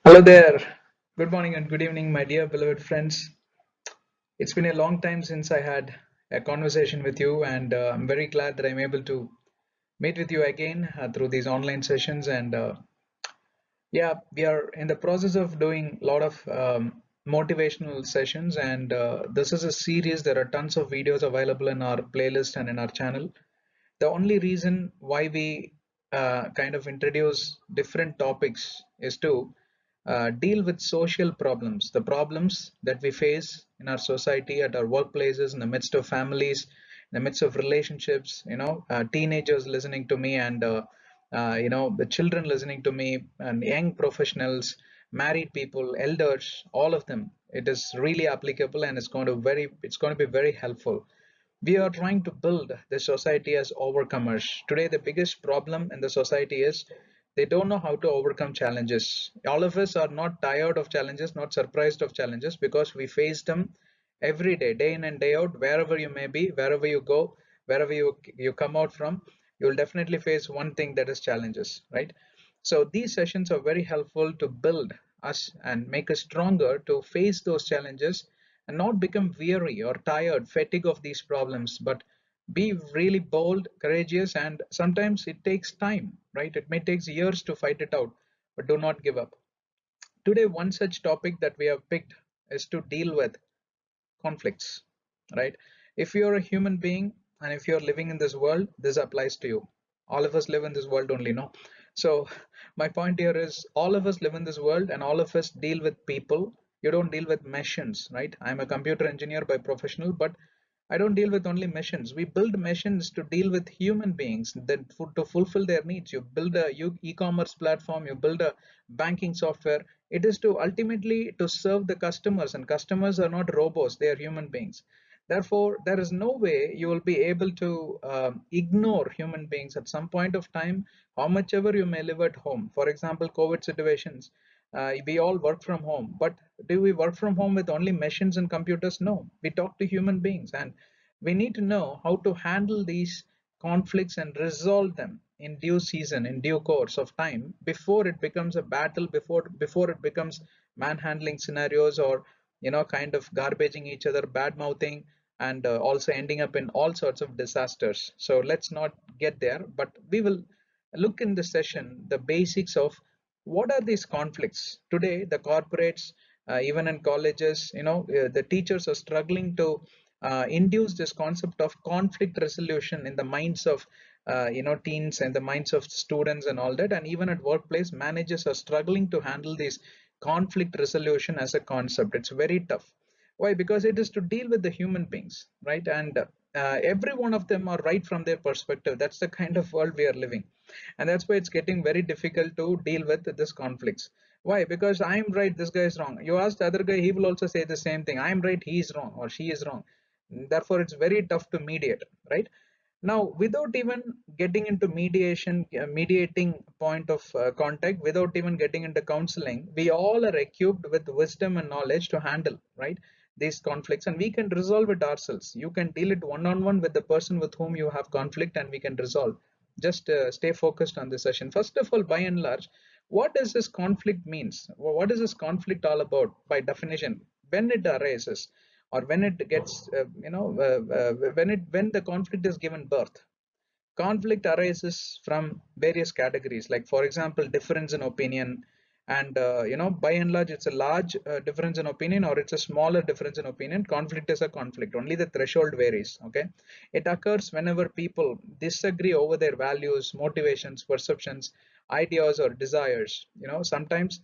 Hello there. Good morning and good evening, my dear beloved friends. It's been a long time since I had a conversation with you, and I'm very glad that I'm able to meet with you again through these online sessions. And yeah, we are in the process of doing a lot of motivational sessions, and this is a series. There are tons of videos available in our playlist and in our channel. The only reason why we kind of introduce different topics is to deal with social problems, the problems that we face in our society, at our workplaces, in the midst of families, in the midst of relationships, teenagers listening to me, and the children listening to me, and young professionals, married people, elders, all of them. It is really applicable, and it's going to be very helpful. We are trying to build the society as overcomers. Today, the biggest problem in the society is they don't know how to overcome challenges. All of us are not tired of challenges, not surprised of challenges, because we face them every day, day in and day out. Wherever you may be, wherever you go, wherever you come out from, you will definitely face one thing, that is challenges, right? So these sessions are very helpful to build us and make us stronger to face those challenges and not become weary or tired, fatigue of these problems, but be really bold, courageous, and sometimes it takes time, right? It may take years to fight it out, but do not give up. Today, one such topic that we have picked is to deal with conflicts, right? If you're a human being and if you're living in this world, this applies to you. All of us live in this world only, no? So my point here is all of us live in this world and all of us deal with people. You don't deal with machines, right? I'm a computer engineer by professional, but I don't deal with only machines. We build machines to deal with human beings that to fulfill their needs. You build a e-commerce platform, you build a banking software. It is to ultimately to serve the customers, and customers are not robots, they are human beings. Therefore, there is no way you will be able to ignore human beings at some point of time, how much ever you may live at home. For example, COVID situations, we all work from home, but do we work from home with only machines and computers? No, we talk to human beings, and we need to know how to handle these conflicts and resolve them in due season, in due course of time, before it becomes a battle, before it becomes manhandling scenarios, or kind of garbaging each other, bad mouthing, and also ending up in all sorts of disasters. So let's not get there, but we will look in this session the basics of what are these conflicts. Today the corporates, even in colleges, the teachers are struggling to induce this concept of conflict resolution in the minds of teens and the minds of students and all that. And even at workplace, managers are struggling to handle this conflict resolution as a concept. It's very tough. Why? Because it is to deal with the human beings, right? And every one of them are right from their perspective. That's the kind of world we are living, and that's why it's getting very difficult to deal with this conflicts. Why? Because I'm right, this guy is wrong. You ask the other guy, he will also say the same thing. I'm right, he is wrong, or she is wrong. Therefore it's very tough to mediate, right? Now, without even getting into mediation, mediating point of contact, without even getting into counseling, we all are equipped with wisdom and knowledge to handle, right, these conflicts, and we can resolve it ourselves. You can deal it one on one with the person with whom you have conflict, and we can resolve. Just stay focused on this session. First of all, by and large, what does this conflict means? What is this conflict all about by definition? When it arises, or when it gets when the conflict is given birth. Conflict arises from various categories, like for example difference in opinion. And by and large, it's a large difference in opinion, or it's a smaller difference in opinion. Conflict is a conflict, only the threshold varies. Okay, it occurs whenever people disagree over their values, motivations, perceptions, ideas, or desires. Sometimes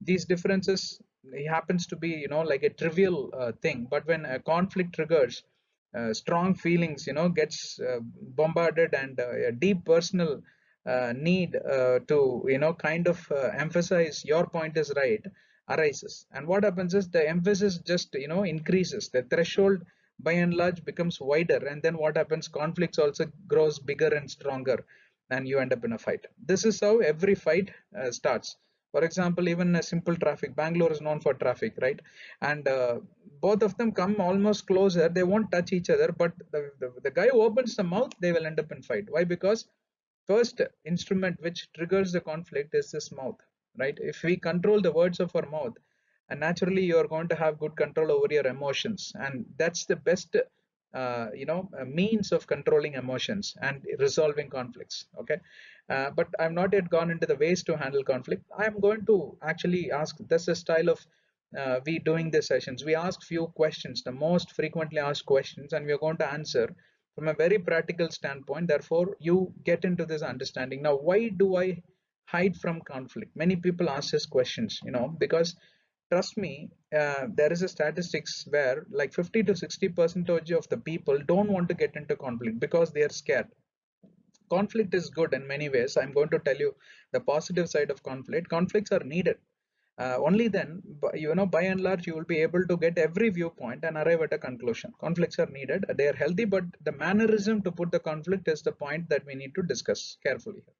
these differences happens to be like a trivial thing, but when a conflict triggers strong feelings, gets bombarded, and a deep personal need to kind of emphasize your point is right arises. And what happens is the emphasis just increases, the threshold by and large becomes wider, and then what happens, conflicts also grows bigger and stronger, and you end up in a fight. This is how every fight starts. For example, even a simple traffic, Bangalore is known for traffic, right? And both of them come almost closer, they won't touch each other, but the guy who opens the mouth, they will end up in fight. Why? Because first instrument which triggers the conflict is this mouth, right? If we control the words of our mouth, and naturally you are going to have good control over your emotions, and that's the best means of controlling emotions and resolving conflicts. Okay, but I'm not yet gone into the ways to handle conflict. I'm going to actually ask, this is style of we doing these sessions, we ask few questions, the most frequently asked questions, and we're going to answer from a very practical standpoint. Therefore you get into this understanding. Now, why do I hide from conflict? Many people ask this questions, because trust me, there is a statistics where like 50 to 60 percentage of the people don't want to get into conflict because they are scared. Conflict is good in many ways. I'm going to tell you the positive side of conflict. Conflicts are needed. Only then, by and large, you will be able to get every viewpoint and arrive at a conclusion. Conflicts are needed. They are healthy, but the mannerism to put the conflict is the point that we need to discuss carefully here.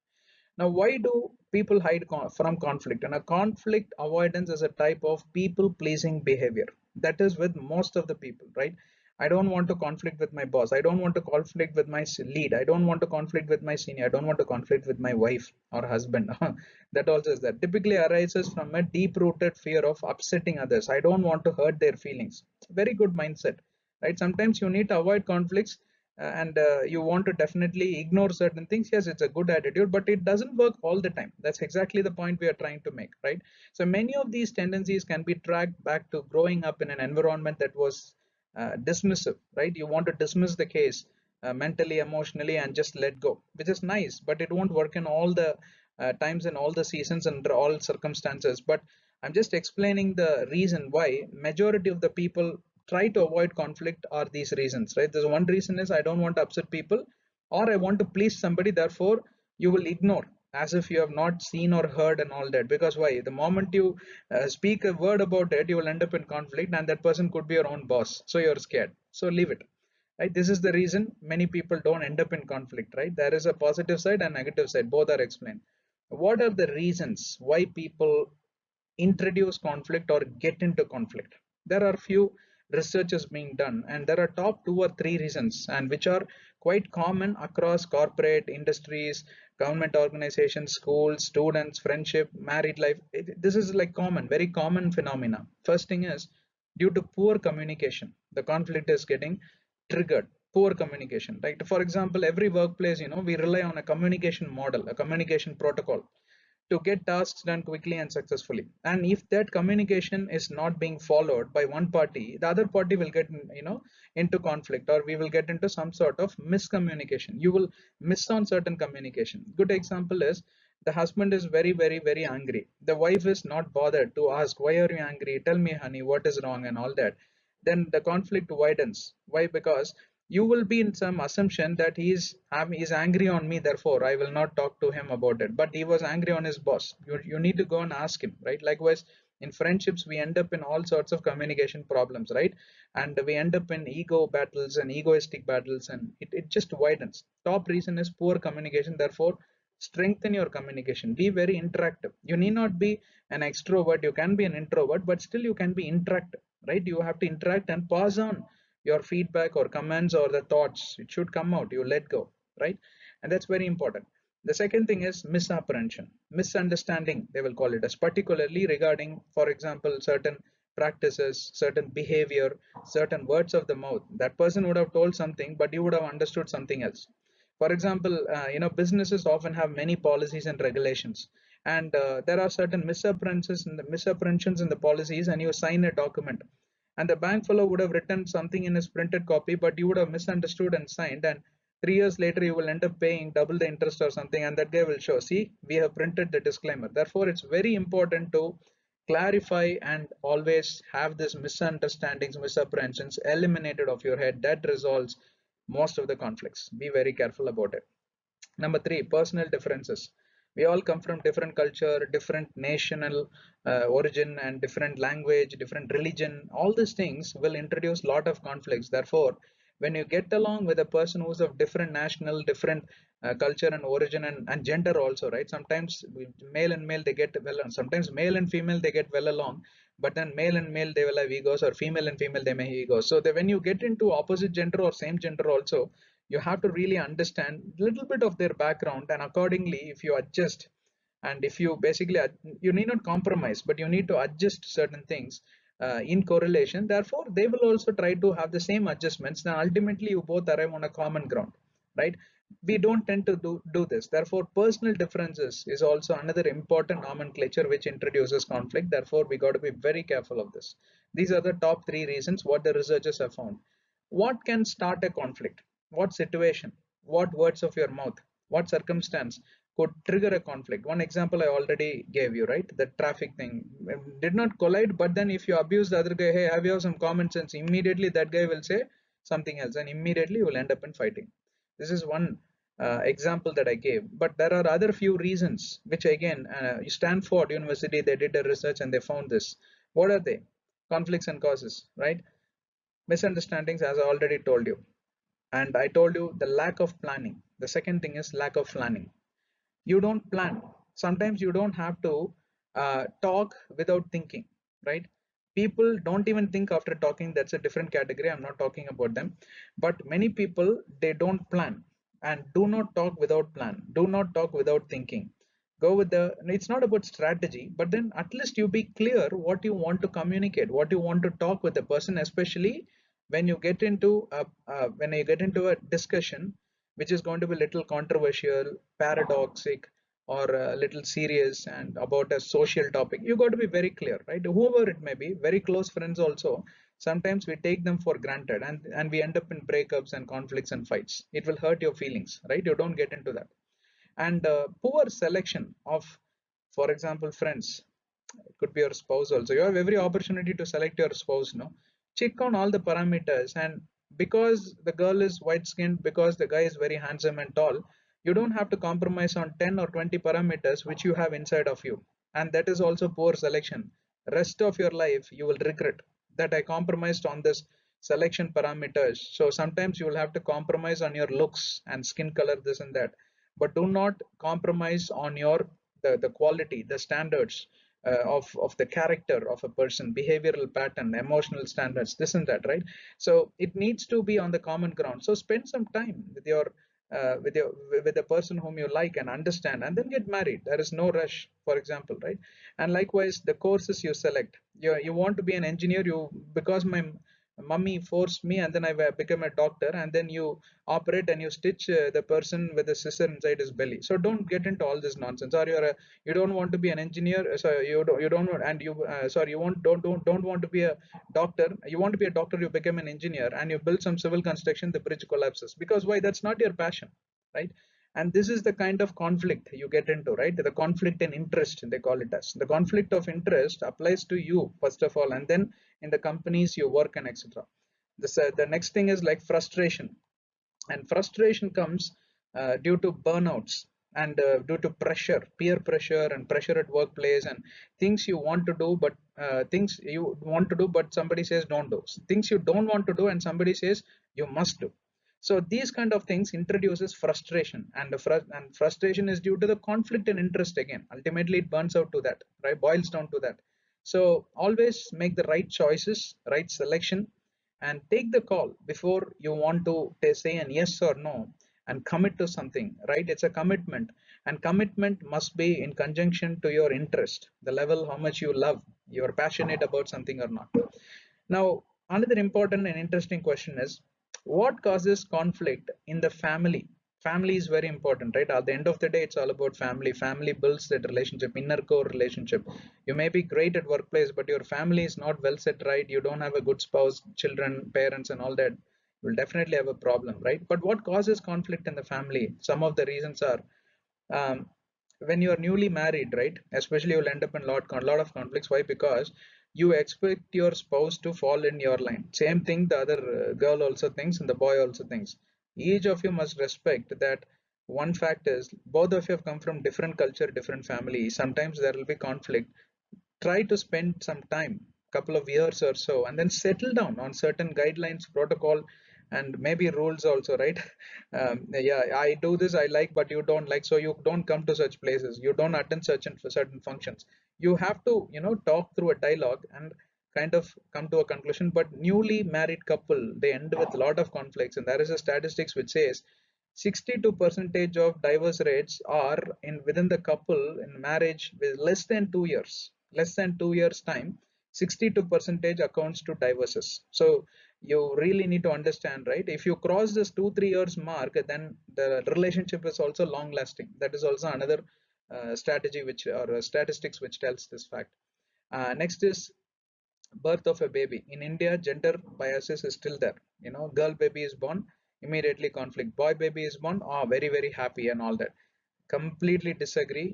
Now, why do people hide from conflict? And a conflict avoidance is a type of people pleasing behavior. That is with most of the people, right? I don't want to conflict with my boss. I don't want to conflict with my lead. I don't want to conflict with my senior. I don't want to conflict with my wife or husband. That also is that. Typically arises from a deep rooted fear of upsetting others. I don't want to hurt their feelings. It's a very good mindset, right? Sometimes you need to avoid conflicts, and you want to definitely ignore certain things. Yes, it's a good attitude, but it doesn't work all the time. That's exactly the point we are trying to make, right? So many of these tendencies can be tracked back to growing up in an environment that was dismissive, right? You want to dismiss the case mentally, emotionally, and just let go, which is nice, but it won't work in all the times and all the seasons and under all circumstances. But I'm just explaining the reason why majority of the people try to avoid conflict are these reasons, right? There's one reason is I don't want to upset people, or I want to please somebody. Therefore, you will ignore as if you have not seen or heard and all that. Because why? The moment you speak a word about it, you will end up in conflict, and that person could be your own boss. So you're scared. So leave it. Right? This is the reason many people don't end up in conflict. Right? There is a positive side and negative side. Both are explained. What are the reasons why people introduce conflict or get into conflict? There are few researches being done, and there are top two or three reasons, and which are quite common across corporate industries, government organizations, schools, students, friendship, married life. This is like common, very common phenomena. First thing is due to poor communication. The conflict is getting triggered. Poor communication. Like for example, every workplace, we rely on a communication model, a communication protocol to get tasks done quickly and successfully. And if that communication is not being followed by one party, the other party will get into conflict, or we will get into some sort of miscommunication. You will miss on certain communication. Good example is the husband is very very very angry. The wife is not bothered to ask, why are you angry? Tell me, honey, what is wrong and all that. Then the conflict widens. Why? Because you will be in some assumption that he's angry on me, therefore I will not talk to him about it. But he was angry on his boss. You need to go and ask him, right? Likewise, in friendships we end up in all sorts of communication problems, right? And we end up in ego battles and egoistic battles, and it just widens. Top reason is poor communication. Therefore, strengthen your communication. Be very interactive. You need not be an extrovert. You can be an introvert, but still you can be interactive, right? You have to interact and pass on your feedback or comments or the thoughts. It should come out. You let go, right? And that's very important. The second thing is misapprehension, misunderstanding, they will call it as, particularly regarding, for example, certain practices, certain behavior, certain words of the mouth. That person would have told something, but you would have understood something else. For example, businesses often have many policies and regulations, and there are certain misapprehensions in the policies, and you sign a document, and the bank fellow would have written something in his printed copy, but you would have misunderstood and signed, and 3 years later you will end up paying double the interest or something, and that guy will show, see, we have printed the disclaimer. Therefore, it's very important to clarify and always have this misunderstandings, misapprehensions eliminated of your head. That resolves most of the conflicts. Be very careful about it. Number three, personal differences. We all come from different culture, different national origin, and different language, different religion. All these things will introduce a lot of conflicts. Therefore, when you get along with a person who's of different national, different culture and origin, and gender also, right? Sometimes male and male they get well, and sometimes male and female they get well along, but then male and male they will have egos, or female and female they may have egos. So that when you get into opposite gender or same gender also, you have to really understand a little bit of their background, and accordingly if you adjust, And if you basically you need not compromise, but you need to adjust certain things in correlation, therefore they will also try to have the same adjustments, then ultimately you both arrive on a common ground, right? We don't tend to do this. Therefore personal differences is also another important nomenclature which introduces conflict. Therefore we got to be very careful of this. These are the top three reasons what the researchers have found. What can start a conflict? What situation? What words of your mouth? What circumstance could trigger a conflict? One example I already gave you, right? The traffic thing. Did not collide, but then if you abuse the other guy, hey, have you have some common sense? Immediately that guy will say something else, and immediately you will end up in fighting. This is one example that I gave. But there are other few reasons, which again, Stanford University, they did a research and they found this. What are they? Conflicts and causes, right? Misunderstandings, as I already told you. And I told you the lack of planning. The second thing is lack of planning. You don't plan. Sometimes you don't have to talk without thinking, right? People don't even think after talking. That's a different category. I'm not talking about them. But many people, they don't plan, and do not talk without plan. Do not talk without thinking. Go with the, it's not about strategy, but then at least you be clear what you want to communicate, what you want to talk with the person, especially when you get into a discussion which is going to be a little controversial, paradoxic, or a little serious and about a social topic. You got to be very clear, right? Whoever it may be, very close friends also, sometimes we take them for granted, and we end up in breakups and conflicts and fights. It will hurt your feelings, right? You don't get into that. And poor selection of, for example, friends. It could be your spouse also. You have every opportunity to select your spouse, no? Check on all the parameters, and because the girl is white skinned, because the guy is very handsome and tall, you don't have to compromise on 10 or 20 parameters which you have inside of you. And that is also poor selection. Rest of your life you will regret that I compromised on this selection parameters. So sometimes you will have to compromise on your looks and skin color, this and that, but do not compromise on your the quality, the standards of the character of a person, behavioral pattern, emotional standards, this and that, right? So it needs to be on the common ground. So spend some time with your with the person whom you like and understand, and then get married. There is no rush, for example, right? And likewise, the courses you select. You want to be an engineer, you, because my mummy forced me, and then I became a doctor, and then you operate and you stitch the person with a scissor inside his belly. So don't get into all this nonsense. Or you don't want to be an engineer, so you don't want, and you sorry, you want don't want to be a doctor. You want to be a doctor, you become an engineer, and you build some civil construction, the bridge collapses. Because why? That's not your passion, right? And this is the kind of conflict you get into, right? The conflict in interest, they call it as. The conflict of interest applies to you first of all, and then in the companies you work and etc. The next thing is like frustration. And frustration comes due to burnouts, and due to pressure, peer pressure, and pressure at workplace, and things you want to do, but things you want to do but somebody says don't do, things you don't want to do and somebody says you must do. So these kind of things introduces frustration, and and frustration is due to the conflict and interest. Again, ultimately it burns out to that, right? Boils down to that. So always make the right choices, right selection, and take the call before you want to say an yes or no, and commit to something, right? It's a commitment, and commitment must be in conjunction to your interest, the level how much you love, you're passionate about something or not. Now, another important and interesting question is, what causes conflict in the family? Family is very important, right? At the end of the day, it's all about family. Family builds that relationship, inner core relationship. You may be great at workplace, but your family is not well set, right? You don't have a good spouse, children, parents, and all that. You'll definitely have a problem, right? But what causes conflict in the family? Some of the reasons are, um, when you are newly married, right? Especially you'll end up in lot of conflicts. Why? Because you expect your spouse to fall in your line. Same thing the other girl also thinks and the boy also thinks. Each of you must respect that. One fact is, both of you have come from different culture, different family. Sometimes there will be conflict. Try to spend some time, couple of years or so, and then settle down on certain guidelines, protocol, and maybe rules also, right? Yeah, I do this, I like, but you don't like, so you don't come to such places, you don't attend certain functions. You have to, talk through a dialogue and kind of come to a conclusion. But newly married couple, they end with a lot of conflicts, and there is a statistics which says 62 percentage of divorce rates are in within the couple in marriage with less than 2 years time. 62 percentage accounts to divorces. So you really need to understand, right? If you cross this 2 3 years mark, then the relationship is also long lasting. That is also another strategy which or statistics which tells this fact. Next is birth of a baby. In India, gender biases is still there. Girl baby is born, immediately conflict. Boy baby is born, oh, very very happy and all that. Completely disagree.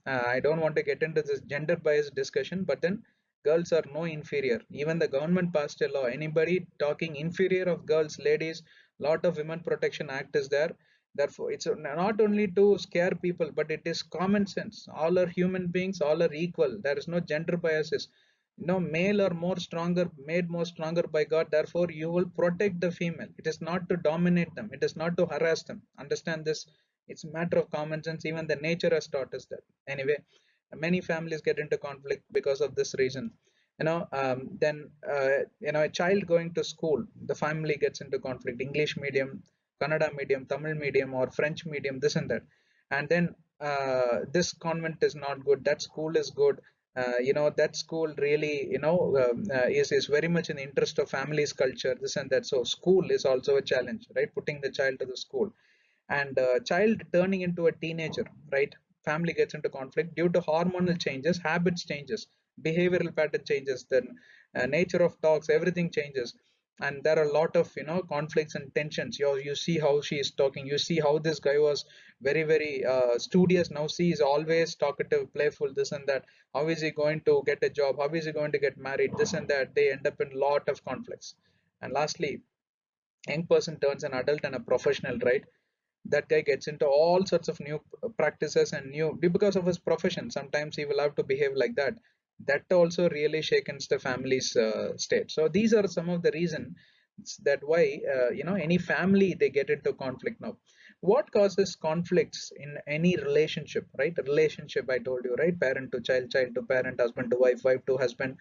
I don't want to get into this gender bias discussion, but then girls are no inferior. Even the government passed a law. Anybody talking inferior of girls, ladies, lot of women protection act is there. Therefore, it's not only to scare people, but it is common sense. All are human beings, all are equal. There is no gender biases. Male are more stronger, made more stronger by God. Therefore you will protect the female. It is not to dominate them, it is not to harass them. Understand this. It's a matter of common sense. Even the nature has taught us that. Anyway, many families get into conflict because of this reason. Then a child going to school, the family gets into conflict. English medium, Kannada medium, Tamil medium, or French medium, this and that. And then this convent is not good, that school is good. That school really is very much in the interest of families culture, this and that. So school is also a challenge, right? Putting the child to the school. And child turning into a teenager, right? Family gets into conflict due to hormonal changes, habits changes, behavioral pattern changes, then nature of talks, everything changes. And there are a lot of conflicts and tensions. You see how she is talking, you see how this guy was very very studious, now she is always talkative, playful, this and that. How is he going to get a job, how is he going to get married, this and that. They end up in lot of conflicts. And lastly, young person turns an adult and a professional, right? That guy gets into all sorts of new practices and new, because of his profession, sometimes he will have to behave like that. That also really shakens the family's state. So these are some of the reasons that why any family they get into conflict. Now what causes conflicts in any relationship, right? Relationship, I told you, right? Parent to child, child to parent, husband to wife, wife to husband,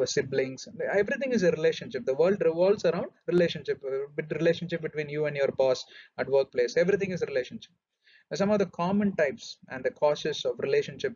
siblings, everything is a relationship. The world revolves around relationship, relationship between you and your boss at workplace, everything is a relationship. Some of the common types and the causes of relationship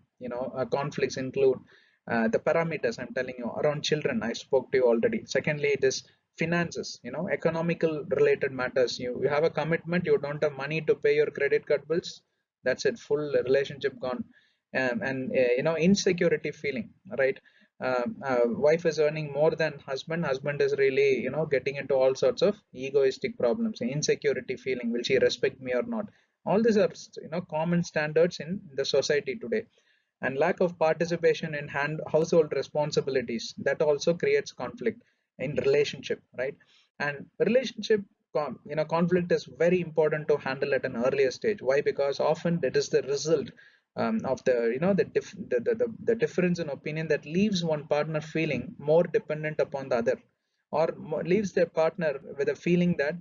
conflicts include the parameters I'm telling you around children. I spoke to you already. Secondly, it is finances, economical related matters. You have a commitment, you don't have money to pay your credit card bills. That's it, full relationship gone. And insecurity feeling, right? Wife is earning more than husband, husband is really getting into all sorts of egoistic problems. Insecurity feeling, will she respect me or not? All these are common standards in the society today. And lack of participation in household responsibilities, that also creates conflict in relationship, right? And relationship conflict is very important to handle at an earlier stage. Why? Because often that is the result of the difference in opinion that leaves one partner feeling more dependent upon the other, or leaves their partner with a feeling that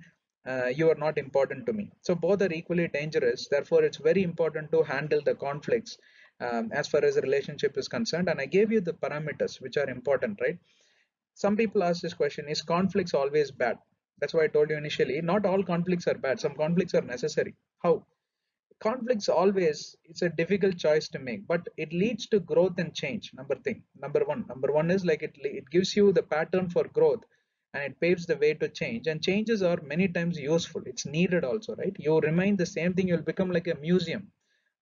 you are not important to me. So both are equally dangerous. Therefore, it's very important to handle the conflicts as far as the relationship is concerned. And I gave you the parameters which are important, right? Some people ask this question: is conflicts always bad? That's why I told you initially. Not all conflicts are bad. Some conflicts are necessary. How? Conflicts always, it's a difficult choice to make, but it leads to growth and change. Number one is like it gives you the pattern for growth, and it paves the way to change. And changes are many times useful, it's needed also, right? You remain the same thing, you'll become like a museum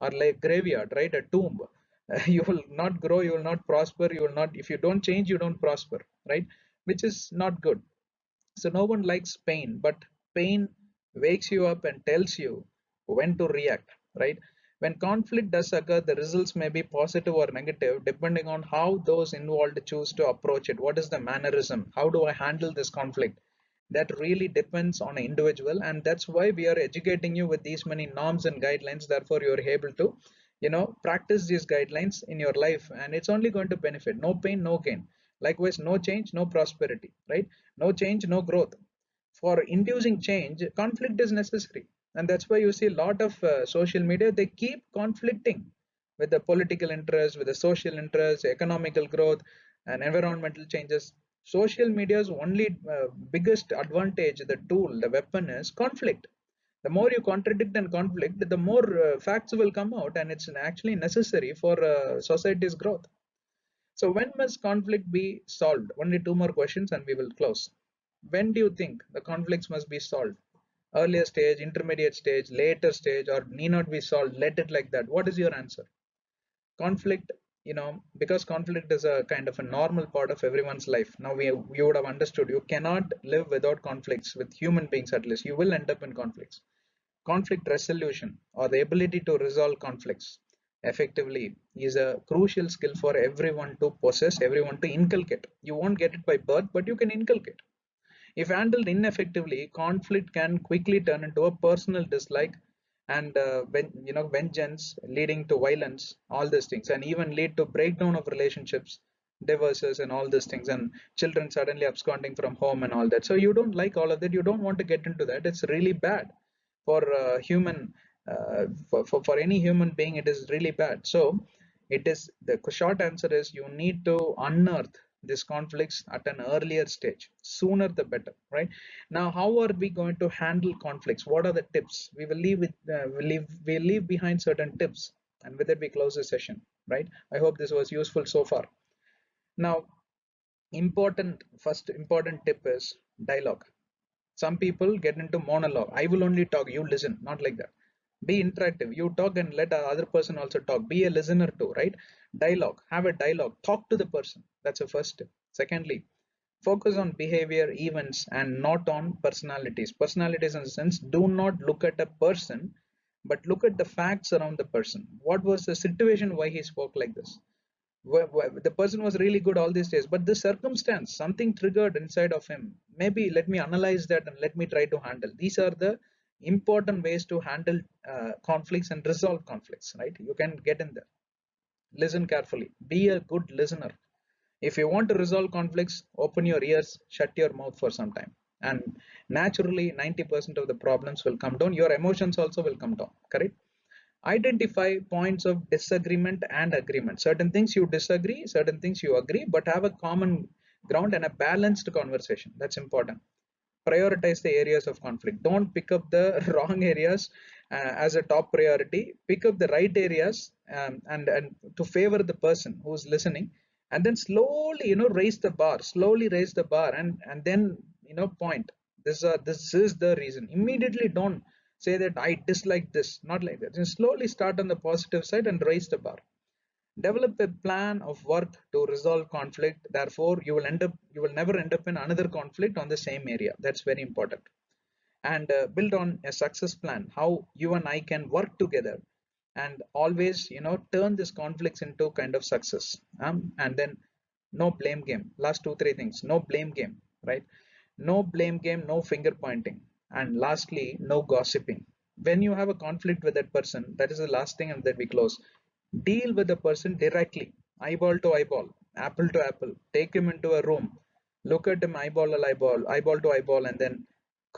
or like graveyard, right? A tomb. You will not grow, you will not prosper, you will not, if you don't change, you don't prosper, right? Which is not good. So no one likes pain, but pain wakes you up and tells you when to react, right? When conflict does occur, the results may be positive or negative depending on how those involved choose to approach it. What is the mannerism? How do I handle this conflict? That really depends on an individual, and that's why we are educating you with these many norms and guidelines. Therefore, you are able to, practice these guidelines in your life, and it's only going to benefit. No pain, no gain. Likewise, no change, no prosperity, right? No change, no growth. For inducing change, conflict is necessary. And that's why you see a lot of social media, they keep conflicting with the political interest, with the social interest, economical growth, and environmental changes. Social media's only biggest advantage, the tool, the weapon is conflict. The more you contradict and conflict, the more facts will come out, and it's actually necessary for society's growth. So when must conflict be solved? Only two more questions and we will close. When do you think the conflicts must be solved? Earlier stage, intermediate stage, later stage, or need not be solved? Let it like that. What is your answer? Conflict, because conflict is a kind of a normal part of everyone's life. Now you would have understood you cannot live without conflicts with human beings. At least you will end up in conflicts. Conflict resolution, or the ability to resolve conflicts effectively, is a crucial skill for everyone to possess, everyone to inculcate. You won't get it by birth, but you can inculcate. If handled ineffectively, conflict can quickly turn into a personal dislike and vengeance, leading to violence, all these things, and even lead to breakdown of relationships, divorces, and all these things, and children suddenly absconding from home and all that. So you don't like all of that. You don't want to get into that. It's really bad for human. For any human being, it is really bad. So it is the short answer is you need to unearth these conflicts at an earlier stage, sooner the better, right? Now, how are we going to handle conflicts? What are the tips? We will leave with we'll leave behind certain tips, and with it we close the session, right? I hope this was useful so far. Now, first important tip is dialogue. Some people get into monologue. I will only talk, you listen. Not like that. Be interactive. You talk and let the other person also talk. Be a listener too, right? Dialogue. Have a dialogue. Talk to the person. That's the first step. Secondly, focus on behavior, events, and not on personalities. Personalities, in the sense, do not look at a person, but look at the facts around the person. What was the situation? Why he spoke like this? The person was really good all these days, but the circumstance, something triggered inside of him. Maybe let me analyze that and let me try to handle. These are the important ways to handle conflicts and resolve conflicts, right? You can get in there. Listen carefully. Be a good listener. If you want to resolve conflicts, open your ears, shut your mouth for some time. And naturally, 90% of the problems will come down. Your emotions also will come down, correct? Identify points of disagreement and agreement. Certain things you disagree, certain things you agree, but have a common ground and a balanced conversation. That's important. Prioritize the areas of conflict. Don't pick up the wrong areas as a top priority. Pick up the right areas, and to favor the person who's listening, and then slowly, raise the bar. Slowly raise the bar, and then, point. This is the reason. Immediately don't say that I dislike this. Not like that. Just slowly start on the positive side and raise the bar. Develop a plan of work to resolve conflict. Therefore, you will never end up in another conflict on the same area. That's very important. And build on a success plan, how you and I can work together and always, turn these conflicts into kind of success. And then no blame game. Last two three things. No blame game, right? No blame game, no finger pointing, and lastly, no gossiping. When you have a conflict with that person, that is the last thing, and then we close. Deal with the person directly, eyeball to eyeball, apple to apple. Take him into a room, look at him eyeball to eyeball, eyeball to eyeball, and then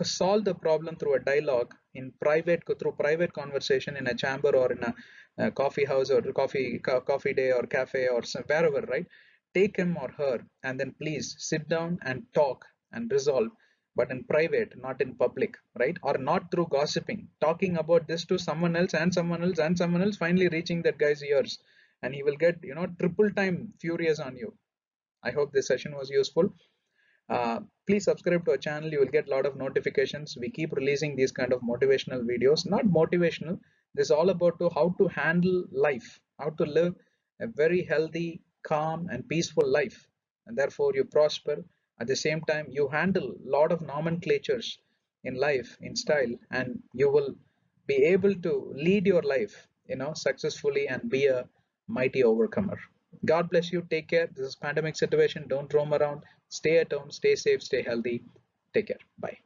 solve the problem through a dialogue in private, through private conversation in a chamber or in a coffee house or coffee day or cafe or wherever, right? Take him or her and then please sit down and talk and resolve, but in private, not in public, right? Or not through gossiping, talking about this to someone else and someone else and someone else, finally reaching that guy's ears, and he will get, triple time furious on you. I hope this session was useful. Please subscribe to our channel. You will get a lot of notifications. We keep releasing these kind of motivational videos. Not motivational, this is all about how to handle life, how to live a very healthy, calm, and peaceful life, and therefore you prosper. At the same time, you handle a lot of nomenclatures in life, in style, and you will be able to lead your life, successfully, and be a mighty overcomer. God bless you. Take care. This is pandemic situation. Don't roam around. Stay at home. Stay safe. Stay healthy. Take care. Bye.